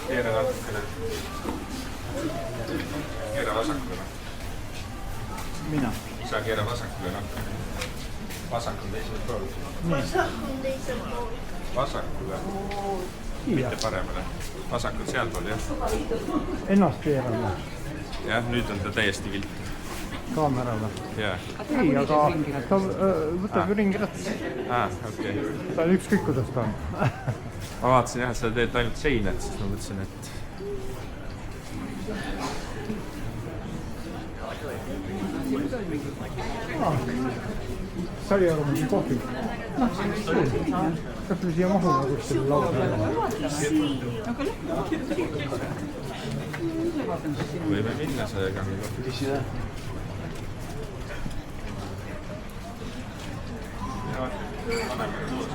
Keera natukene. Keera vasakule. Mina. Isa keera vasakule natukene. Vasak on teisel pool. Vasak on teisel pool. Vasakule. Mitte paremale. Vasak on sealpool, jah. Ennast keerame. Jah, nüüd on ta täiesti vilt. Kaamerale. Jah. Ei, aga ta võtab ju ringiratsi. Okei. Ta on ükskõik, kuidas ta on. Ma vaatasin jah, et sa teed ainult seinad, siis ma mõtlesin, et... Sai aru mingi kohvi. Kas me siia mahume kuskil lauda? Võime minna selle kangi. Paneme koos.